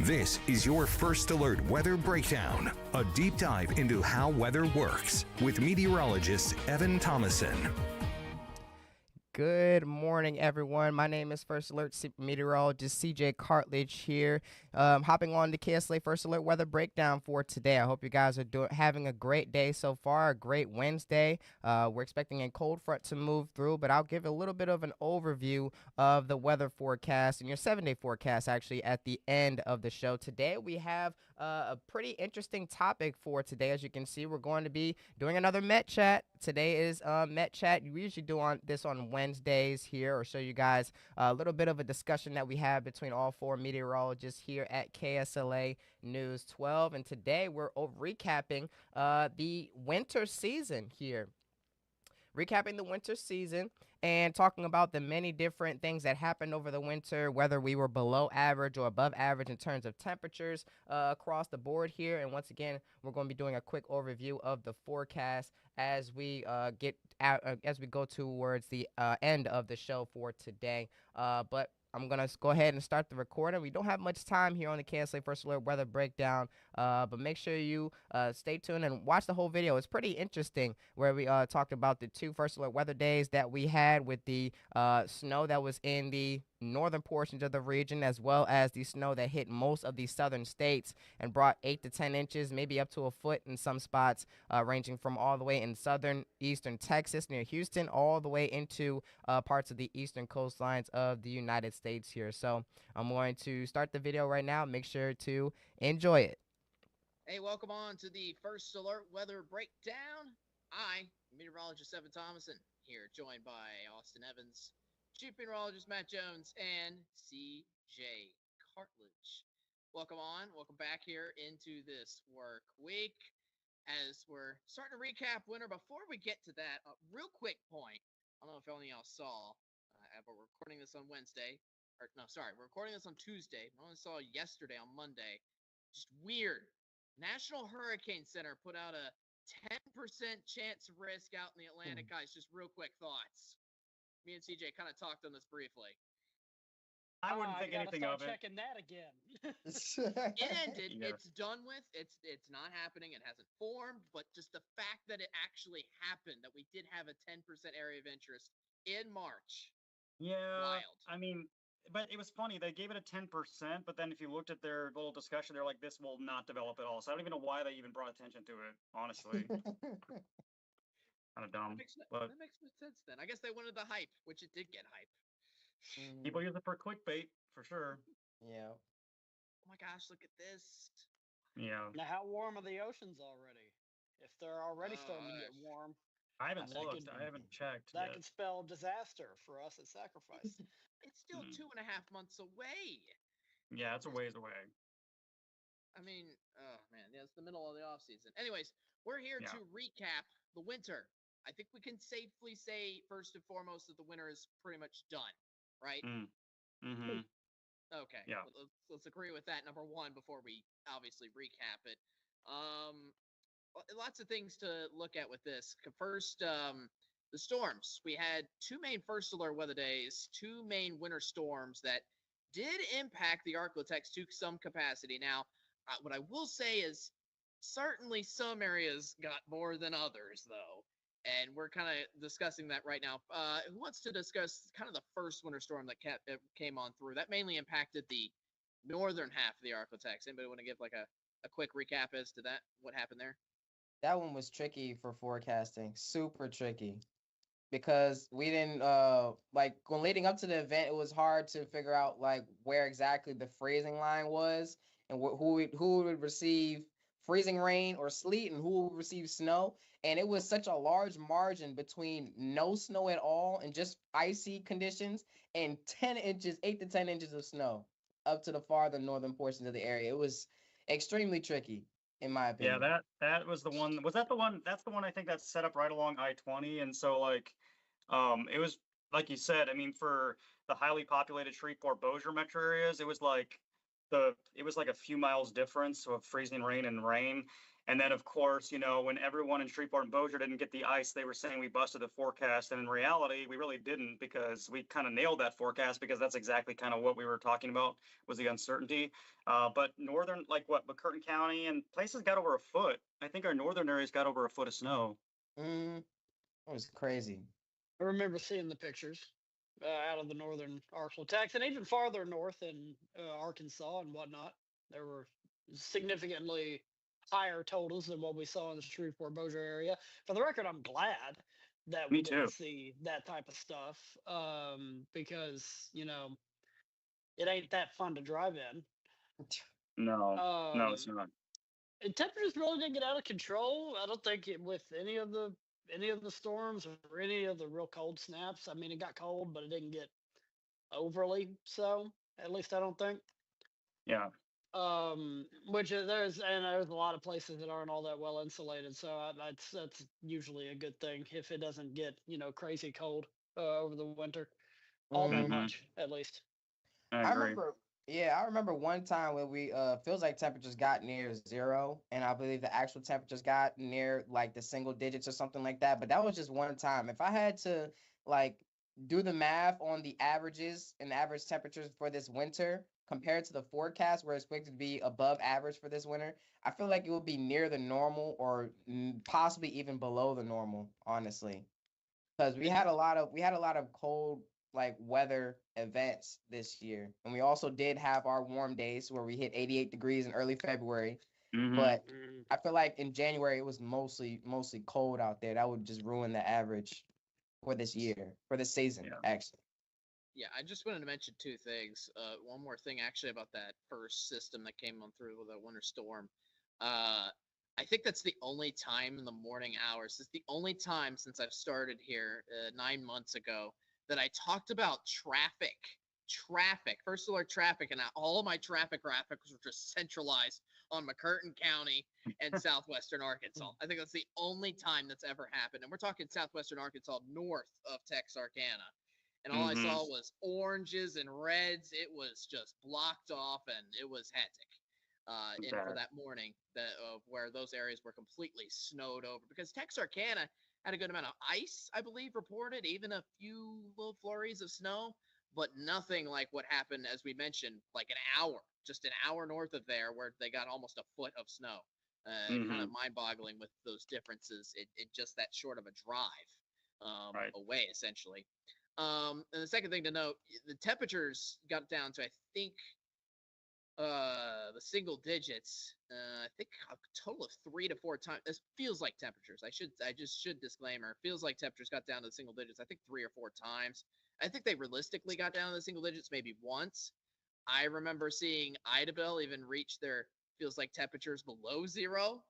This is your First Alert Weather Breakdown, a deep dive into how weather works with meteorologist Evan Thomason. Good morning, everyone. My name is First Alert Meteorologist CJ Cartledge here, hopping on the KSLA First Alert Weather Breakdown for today. I hope you guys are having a great day so far, a great Wednesday. We're expecting a cold front to move through, but I'll give a little bit of an overview of the weather forecast and your 7-day forecast actually at the end of the show. Today we have a pretty interesting topic for today. As you can see, we're going to be doing another Met Chat. Today is Met Chat. We usually do this on Wednesdays here, or show you guys a little bit of a discussion that we have between all four meteorologists here at KSLA News 12. And today we're recapping the winter season here. Recapping the winter season and talking about the many different things that happened over the winter, whether we were below average or above average in terms of temperatures across the board here. And once again, we're going to be doing a quick overview of the forecast as we as we go towards the end of the show for today. But I'm going to go ahead and start the recording. We don't have much time here on the KSLA First Alert Weather Breakdown, but make sure you stay tuned and watch the whole video. It's pretty interesting where we talked about the two First Alert weather days that we had with the snow that was in the northern portions of the region, as well as the snow that hit most of the southern states and brought 8 to 10 inches, maybe up to a foot in some spots, ranging from all the way in southern eastern Texas near Houston all the way into parts of the eastern coastlines of the United States here. So I'm going to start the video right now. Make sure to enjoy it. Hey, welcome on to the First Alert Weather Breakdown. I, meteorologist Evan Thomason, here joined by Austin Evans, Chief Meteorologist Matt Jones, and CJ Cartledge. Welcome back here into this work week as we're starting to recap winter. Before we get to that, a real quick point. I don't know if any of y'all saw, but we're recording this on Wednesday. We're recording this on Tuesday. I only saw yesterday on Monday. Just weird. National Hurricane Center put out a 10% chance of risk out in the Atlantic. Guys, just real quick thoughts. Me and CJ kind of talked on this briefly. I wouldn't think anything of it. Checking that again. It ended. It's done with. It's not happening. It hasn't formed. But just the fact that it actually happened, that we did have a 10% area of interest in March. Yeah. Wild. I mean, but it was funny. They gave it a 10%, but then if you looked at their little discussion, they're like, this will not develop at all. So I don't even know why they even brought attention to it, honestly. Kind of dumb. That makes no sense then. I guess they wanted the hype, which it did get hype. People use it for clickbait, for sure. Yeah. Oh my gosh, look at this. Yeah. Now, how warm are the oceans already? If they're already starting to get warm, I haven't looked. I haven't checked. That could spell disaster for us at Sacrifice. It's still 2.5 months away. Yeah, it's a ways away. I mean, oh man, yeah, it's the middle of the off season. Anyways, we're here to recap the winter. I think we can safely say, first and foremost, that the winter is pretty much done, right? Mm-hmm. Okay. Yeah. Let's agree with that, number one, before we obviously recap it. Lots of things to look at with this. First, the storms. We had two main First Alert weather days, two main winter storms that did impact the Arklatex to some capacity. Now, what I will say is certainly some areas got more than others, though. And we're kind of discussing that right now. Who wants to discuss kind of the first winter storm that came on through? That mainly impacted the northern half of the Arklatex. Anybody want to give like a quick recap as to that? What happened there? That one was tricky for forecasting, super tricky, because we didn't like when leading up to the event, it was hard to figure out like where exactly the freezing line was and who would receive freezing rain or sleet and who would receive snow. And it was such a large margin between no snow at all and just icy conditions and 10 inches, 8 to 10 inches of snow up to the farther northern portions of the area. It was extremely tricky, in my opinion. Yeah, that was the one. Was that the one? That's the one I think that's set up right along I-20. And so like, it was like you said. I mean, for the highly populated Shreveport, Bossier metro areas, it was like a few miles difference of freezing rain and rain. And then, of course, when everyone in Shreveport and Bossier didn't get the ice, they were saying we busted the forecast. And in reality, we really didn't, because we kind of nailed that forecast, because that's exactly kind of what we were talking about, was the uncertainty. But northern, McCurtain County and places got over a foot. I think our northern areas got over a foot of snow. It was crazy. I remember seeing the pictures out of the northern Arkansas, and even farther north in Arkansas and whatnot. There were significantly higher totals than what we saw in the Shreveport Bossier area. For the record, I'm glad that we Me didn't too. see that type of stuff, because it ain't that fun to drive in. No, it's not. And temperatures really didn't get out of control. I don't think with any of the storms or any of the real cold snaps. I mean, it got cold, but it didn't get overly so. At least I don't think. Yeah. Which there's a lot of places that aren't all that well insulated, so that's usually a good thing if it doesn't get crazy cold over the winter, all that much at least. I agree. I remember one time when we feels like temperatures got near zero, and I believe the actual temperatures got near like the single digits or something like that. But that was just one time. If I had to do the math on the averages and average temperatures for this winter compared to the forecast where it's expected to be above average for this winter, I feel like it would be near the normal or possibly even below the normal, honestly. Because we had a lot of cold weather events this year, and we also did have our warm days where we hit 88 degrees in early February. But I feel like in January it was mostly cold out there. That would just ruin the average for this year, for this season, actually. Yeah, I just wanted to mention two things. One more thing, actually, about that first system that came on through with that winter storm. I think that's the only time in the morning hours. It's the only time since I've started here 9 months ago that I talked about traffic. First alert traffic, and all of my traffic graphics were just centralized on McCurtain County and southwestern Arkansas. I think that's the only time that's ever happened. And we're talking southwestern Arkansas north of Texarkana. And all I saw was oranges and reds. It was just blocked off, and it was hectic. For that morning, where those areas were completely snowed over, because Texarkana had a good amount of ice, I believe, reported, even a few little flurries of snow, but nothing like what happened, as we mentioned, like just an hour north of there, where they got almost a foot of snow. Kind of mind-boggling with those differences in just that short of a drive away, essentially. And the second thing to note, the temperatures got down to, I think, the single digits. I think a total of 3 to 4 times. This feels like temperatures. I just should disclaimer. Feels like temperatures got down to the single digits. I think 3 or 4 times. I think they realistically got down to the single digits maybe once. I remember seeing Idabel even reach their feels like temperatures below zero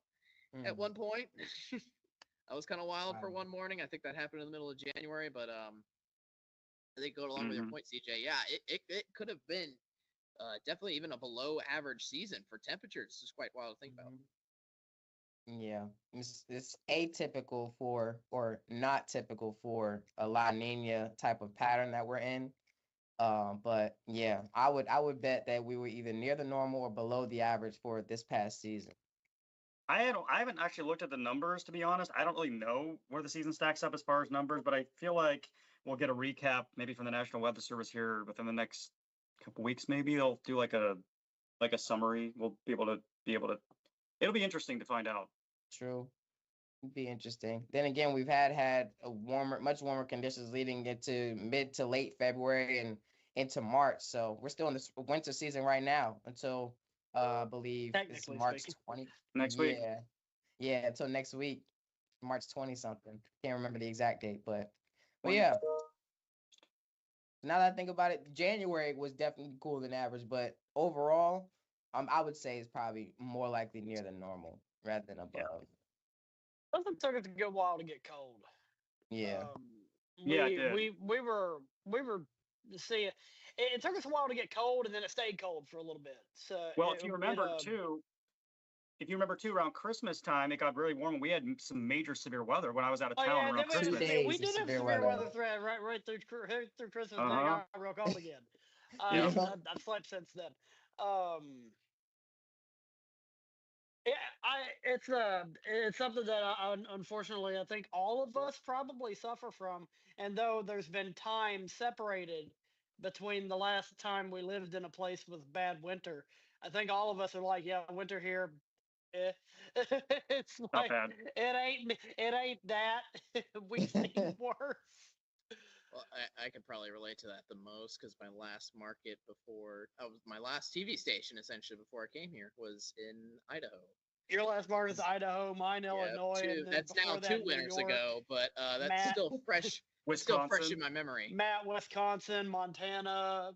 at one point. That was kind of wild for one morning. I think that happened in the middle of January, but I think going along with your point, CJ. Yeah, it could have been definitely even a below average season for temperatures. It's quite wild to think about. Yeah, it's atypical for, or not typical for, a La Nina type of pattern that we're in. But yeah, I would bet that we were either near the normal or below the average for this past season. I haven't actually looked at the numbers, to be honest. I don't really know where the season stacks up as far as numbers, but I feel like we'll get a recap maybe from the National Weather Service here within the next couple weeks. Maybe they'll do like a summary. We'll be able to it'll be interesting to find out. True. It'd be interesting. Then again, we've had much warmer conditions leading into mid to late February and into March. So we're still in this winter season right now until I believe it's March 20. Next week. Yeah, until next week, March 20 something. Can't remember the exact date, but yeah. Now that I think about it, January was definitely cooler than average, but overall, I would say it's probably more likely near the normal rather than above. It took us a good while to get cold. Yeah. We were see it took us a while to get cold, and then it stayed cold for a little bit. So if you remember too, around Christmas time it got really warm, and we had some major severe weather when I was out of town around Christmas. We did have severe weather threat right through Christmas. Then got real cold again. I've slept since then. it's something that unfortunately I think all of us probably suffer from. And though there's been time separated between the last time we lived in a place with bad winter, I think all of us are like, yeah, winter here. Eh. It's Not like bad. it ain't that. We've seen worse. Well, I could probably relate to that the most because my last market before my last TV station essentially before I came here was in Idaho. Your last mark is Idaho, mine Illinois, and then That's now before that 2 New winters York, ago, but that's Matt, still fresh. Still fresh in Wisconsin. my memory. Matt, Wisconsin, Montana,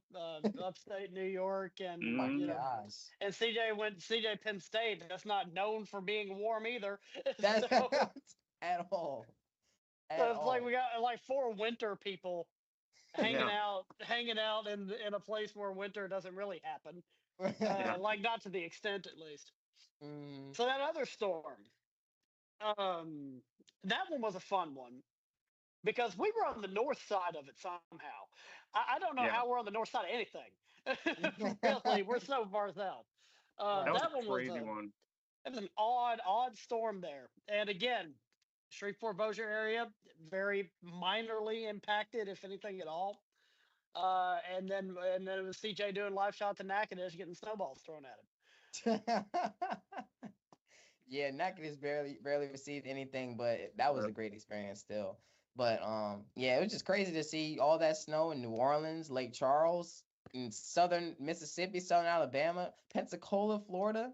upstate New York, and Oh my Mhm. gosh. and CJ Penn State. That's not known for being warm either. That So, at all. so At it's like all. we got like 4 winter people Yeah. hanging out in a place where winter doesn't really happen. Yeah. Like not to the extent at least. Mm, So that other storm, that one was a fun one because we were on the north side of it somehow. I don't know Yeah. how we're on the north side of anything. Really, we're so far south. That was That a one was crazy one. it was an odd storm there. And again, Shreveport Bossier area very minorly impacted, if anything at all. And then it was CJ doing live shots to Natchitoches getting snowballs thrown at him. yeah, Natchitoches barely received anything, but that was a great experience still. But yeah, it was just crazy to see all that snow in New Orleans, Lake Charles, in southern Mississippi, southern Alabama, Pensacola, Florida.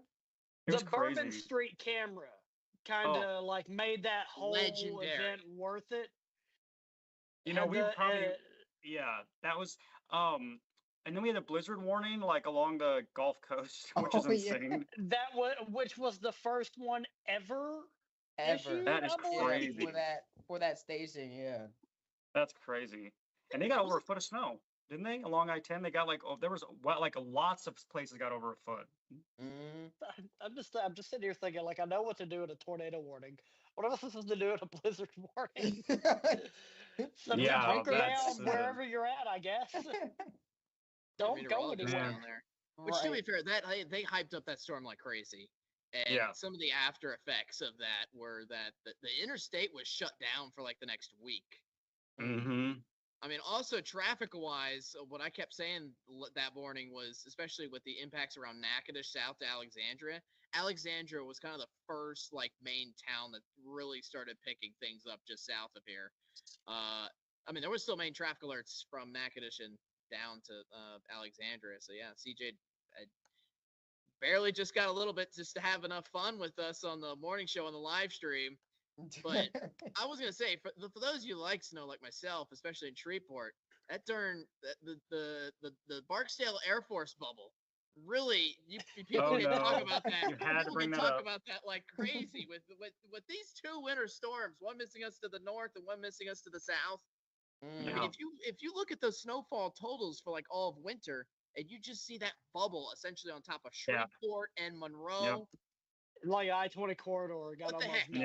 It was The Bourbon crazy. Street camera kind Oh, of like made that whole Legendary. event worth it. you know, Had we the probably, yeah, that was, and then we had a blizzard warning like along the Gulf Coast, which is Oh yeah, insane. that was which was the first one ever ever. issued, That is I Yeah, believe. crazy. for that station, yeah. That's crazy. And they got over a foot of snow, didn't they? Along I-10, they got like, oh, there was like lots of places got over a foot. Mm. I'm just sitting here thinking like I know what to do in a tornado warning. What am I supposed to do in a blizzard warning? So just Yeah, hunker that's down wherever you're at, I guess. Don't go Meteorologists anywhere. down there. Which, to be fair, that they hyped up that storm like crazy. And Yeah. some of the after effects of that were that the interstate was shut down for like the next week. Mm-hmm. I mean, also traffic-wise, what I kept saying that morning was, especially with the impacts around Natchitoches south to Alexandria. Alexandria was kind of the first like main town that really started picking things up just south of here. I mean, there was still main traffic alerts from Natchitoches and down to Alexandria. So yeah, CJ barely just got a little bit just to have enough fun with us on the morning show on the live stream. But I was gonna say, for those of you who like snow, like myself, especially in Shreveport, that darn the Barksdale Air Force bubble. Really, people Oh, can talk no. about that. You had to People bring can that talk up. about that like crazy with these 2 winter storms, one missing us to the north and one missing us to the south. I mean, Yeah. if you look at those snowfall totals for like all of winter, and you just see that bubble essentially on top of Yeah. Shreveport and Monroe, Like I-20 corridor got What the almost heck? nothing.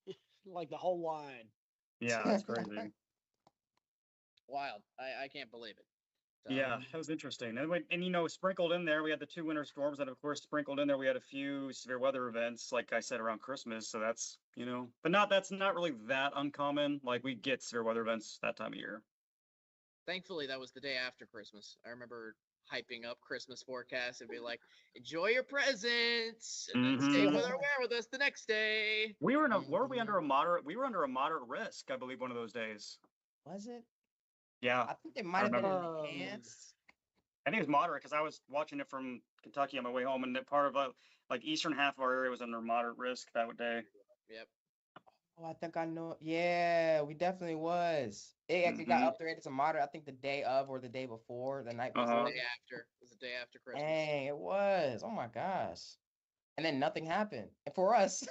Yeah. Like the whole line. Yeah, that's crazy. wild. I can't believe it. So, Yeah, that was interesting. And you know, sprinkled in there, we had the 2 winter storms, and of course, sprinkled in there, we had a few severe weather events, like I said, around Christmas. So that's, you know, but that's not really that uncommon. Like we get severe weather events that time of year. thankfully, that was the day after Christmas. I remember hyping up Christmas forecasts and be like, "Enjoy your presents," and then stay Mhm. weather aware with us the next day. We were were we under a moderate? We were under a moderate risk, I believe, one of those days. Was it? Yeah, I think it might have been remember. enhanced. I think it was moderate because I was watching it from Kentucky on my way home, and that part of like eastern half of our area was under moderate risk that day. Yep. Oh, I think I know. Yeah, we definitely was. It actually got upgraded to moderate, I think the day of or the day before, the night The before. day after. It was the day after Christmas. Dang, it was. Oh my gosh. And then nothing happened. And for us,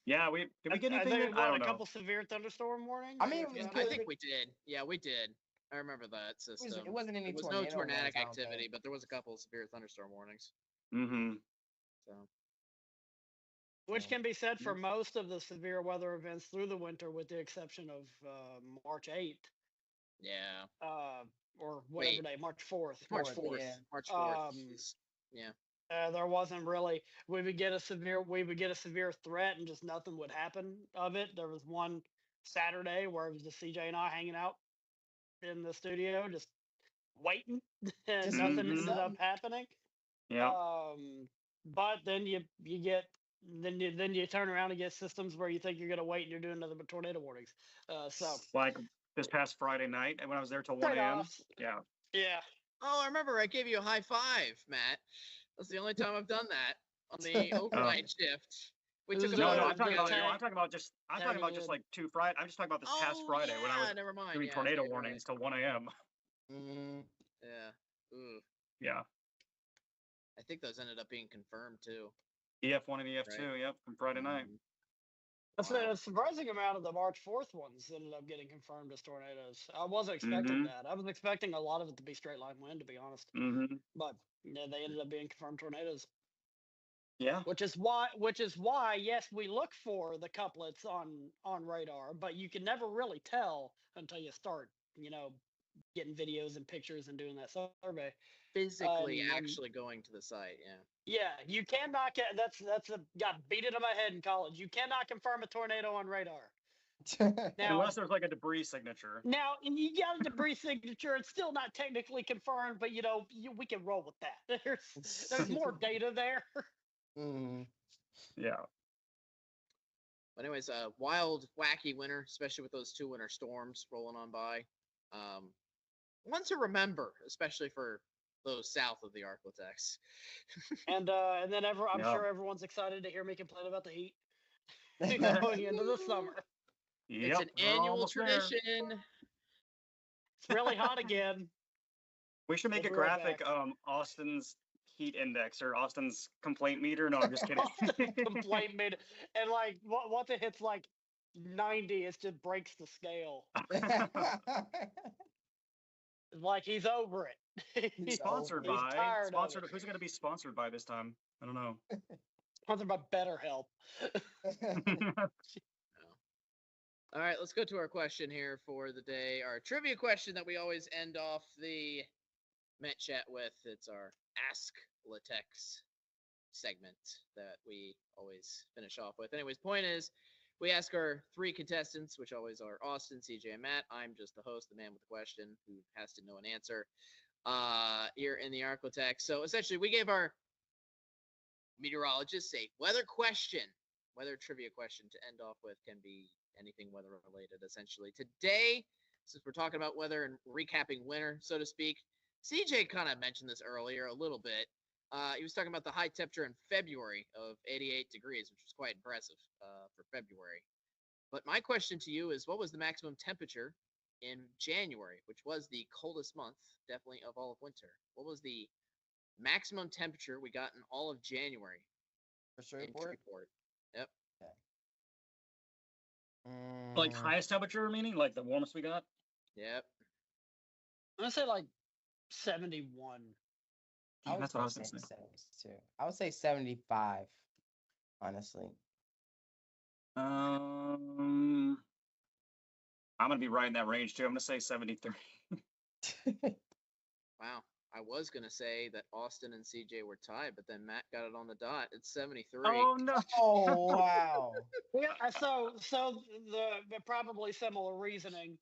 Yeah, did we get I anything? think I a don't know. couple severe thunderstorm warnings. I mean, it if was not- I good. think we did. Yeah, we did. I remember that system. it wasn't any There was tornado no tornadic warnings, I don't activity, think. but there was a couple of severe thunderstorm warnings. Mm-hmm. So Which Yeah. can be said for most of the severe weather events through the winter, with the exception of March 8th, yeah, or whatever Wait. day, March 4th. March Fourth, 4th. yeah. March 4th. Um, Yeah. There wasn't really. We would get a severe threat, and just nothing would happen of it. There was one Saturday where it was just CJ and I hanging out in the studio, just waiting, and Just nothing waiting for ended up something. happening. Yeah. But then you get then you turn around and get systems where you think you're gonna wait and you're doing nothing but tornado warnings. So Like this past Friday night, and when I was there till 1 a.m. trade-offs. Yeah. Yeah. Oh, I remember I gave you a high five, Matt. That's the only time I've done that on the overnight shift. We It took was a No, photo I'm talking together. about. I'm talking about just. I'm talking tagging about it just in. like I'm just talking about this past Oh, Friday when I yeah, was never mind. doing Yeah, tornado okay, you're warnings till 1 a.m. Mhm. Yeah. Ooh. Yeah. I think those ended up being confirmed too. EF1 and EF2. Yep, from Friday night. Mhm. A surprising amount of the March 4th ones ended up getting confirmed as tornadoes. I wasn't expecting Mm-hmm. that. I was expecting a lot of it to be straight line wind, to be honest. Mm-hmm. But yeah, they ended up being confirmed tornadoes. Yeah. Which is why, yes, we look for the couplets on radar, but you can never really tell until you start, getting videos and pictures and doing that survey. Physically And actually going to the site, yeah. yeah, you cannot get that's a got beat into my head in college. You cannot confirm a tornado on radar. Now, Unless there's like a debris signature. now you got a debris signature. It's still not technically confirmed, but we can roll with that. There's more data there. Mhm. Yeah. But anyways, wild, wacky winter, especially with those two winter storms rolling on by. One to remember, especially for those south of the Arcletex. And then I'm Yeah. sure everyone's excited to hear me complain about the heat going into the summer. It's Yep. an we're annual almost there. tradition. It's really hot again. We should make We'll a be right graphic. back. Austin's heat index or Austin's complaint meter. No, I'm just kidding. Complaint made, and like once it hits like 90, it just breaks the scale. Like he's over it. He's Sponsored over it. He's by. tired Sponsored. of it. Who's it going to be sponsored by this time? I don't know. Sponsored by BetterHelp. All right, let's go to our question here for the day. Our trivia question that we always end off the Met Chat with. It's our Ask Latex segment that we always finish off with. Anyways, point is, we ask our three contestants, which always are Austin, CJ, and Matt. I'm just the host, the man with the question, who has to know an answer here in the Arcletex. So essentially, we gave our meteorologists a weather question, weather trivia question to end off with. Can be anything weather related, essentially. Today, since we're talking about weather and recapping winter, so to speak, CJ kind of mentioned this earlier a little bit. He was talking about the high temperature in February of 88 degrees, which was quite impressive for February. But my question to you is, what was the maximum temperature in January, which was the coldest month, definitely, of all of winter? What was the maximum temperature we got in all of January For sure. in Shreveport? Yep. Like highest temperature, meaning like the warmest we got. Yep. I'm gonna say like 71. That's what I was going to say. 72. I would say 75, honestly. I'm gonna be right in that range too. I'm gonna say 73. Wow. I was going to say that Austin and CJ were tied, but then Matt got it on the dot. It's 73. Oh no! Oh, wow. Yeah, so the probably similar reasoning.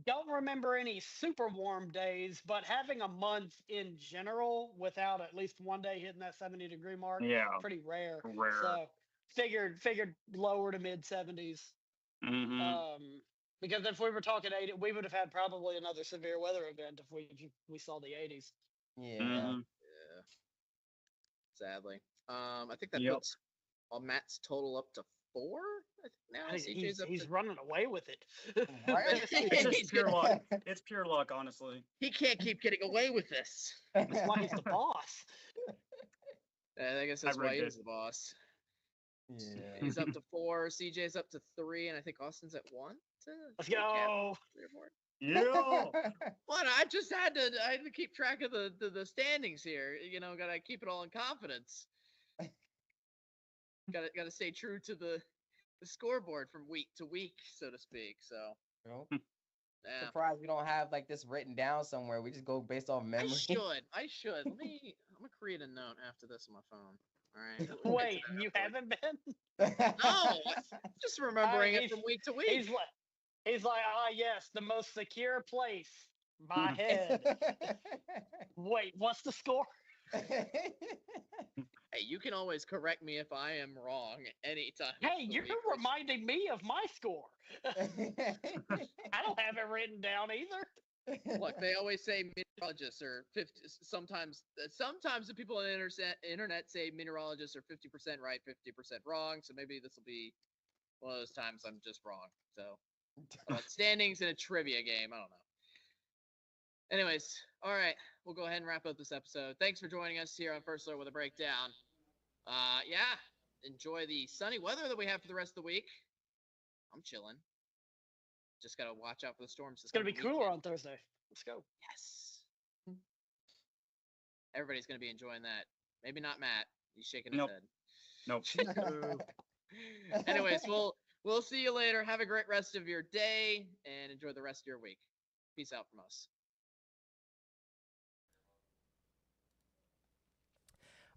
Don't remember any super warm days, but having a month in general without at least one day hitting that 70-degree mark, Yeah, pretty rare. rare. So figured lower to mid 70s. Mm-hmm. Because if we were talking 80, we would have had probably another severe weather event if we saw the 80s. Yeah. Mm-hmm. Yeah. Sadly. I think that Yep. puts Matt's total up to 4. I think now CJ's up He's to... running away with it. Right? It's just pure luck. It's pure luck, honestly. He can't keep getting away with this. That's why he's the boss. I guess that's why rigged he's it. the boss. Yeah. He's up to 4. CJ's up to 3, and I think Austin's at 1. Let's go. 3 or 4. Yeah. What? I just had to keep track of the standings here. Gotta keep it all in confidence. Gotta stay true to the scoreboard from week to week, so to speak. So Nope. Yeah. Surprised we don't have like this written down somewhere. We just go based off I memory. should. I should. I'm gonna create a note after this on my phone. All right. We'll get to Wait, that you afterwards. haven't been? No, just remembering it from week to week. He's like, ah, yes, the most secure place. My head. Wait, what's the score? Hey, you can always correct me if I am wrong anytime. Hey, you're reminding me of my score. I don't have it written down either. Look, they always say meteorologists are 50. Sometimes the people on the internet say meteorologists are 50% right, 50% wrong. So maybe this will be one of those times I'm just wrong. So standings in a trivia game. I don't know. Anyways, all right, we'll go ahead and wrap up this episode. Thanks for joining us here on First Alert with a Breakdown. Yeah, enjoy the sunny weather that we have for the rest of the week. I'm chilling. Just gotta watch out for the storms. It's gonna be cooler on Thursday. Let's go. Yes. Everybody's gonna be enjoying that. Maybe not Matt. He's shaking his head. Nope. Anyways, we'll see you later. Have a great rest of your day and enjoy the rest of your week. Peace out from us.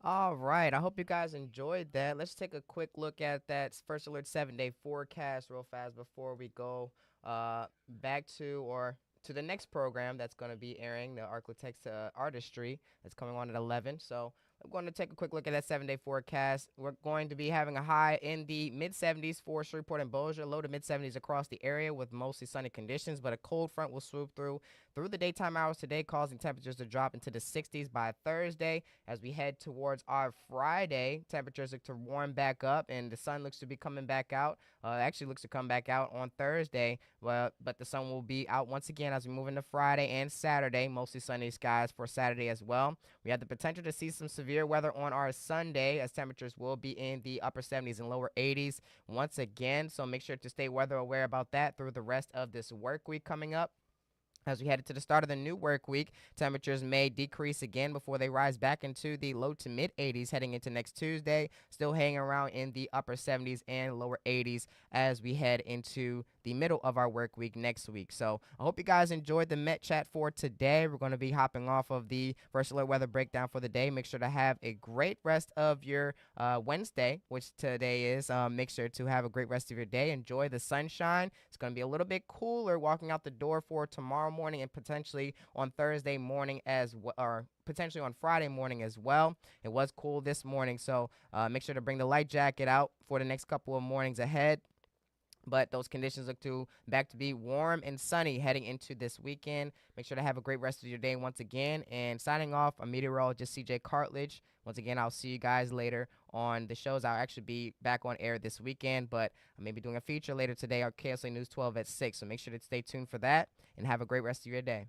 All right. I hope you guys enjoyed that. Let's take a quick look at that First Alert 7-day forecast real fast before we go back to the next program that's going to be airing, the Architects Artistry, that's coming on at 11. So I'm going to take a quick look at that 7-day forecast. We're going to be having a high in the mid-70s for Shreveport and Bossier, low to mid-70s across the area with mostly sunny conditions, but a cold front will swoop through the daytime hours today, causing temperatures to drop into the 60s by Thursday. As we head towards our Friday, temperatures look to warm back up, and the sun looks to be coming back out. Actually looks to come back out on Thursday, but the sun will be out once again as we move into Friday and Saturday, mostly sunny skies for Saturday as well. We have the potential to see some severe weather on our Sunday, as temperatures will be in the upper 70s and lower 80s once again, so make sure to stay weather aware about that through the rest of this work week coming up. As we head to the start of the new work week, temperatures may decrease again before they rise back into the low to mid 80s heading into next Tuesday, still hanging around in the upper 70s and lower 80s as we head into the middle of our work week next week. So I hope you guys enjoyed the Met Chat for today. We're going to be hopping off of the First Alert weather breakdown for the day. Make sure to have a great rest of your Wednesday, which today is. Make sure to have a great rest of your day. Enjoy the sunshine. It's going to be a little bit cooler walking out the door for tomorrow morning and potentially on Thursday morning as well, or potentially on Friday morning as well. It was cool this morning, so make sure to bring the light jacket out for the next couple of mornings ahead. But those conditions look back to be warm and sunny heading into this weekend. Make sure to have a great rest of your day once again. And signing off, I'm meteorologist CJ Cartledge. Once again, I'll see you guys later on the shows. I'll actually be back on air this weekend, but I may be doing a feature later today on KSLA News 12 at 6. So make sure to stay tuned for that and have a great rest of your day.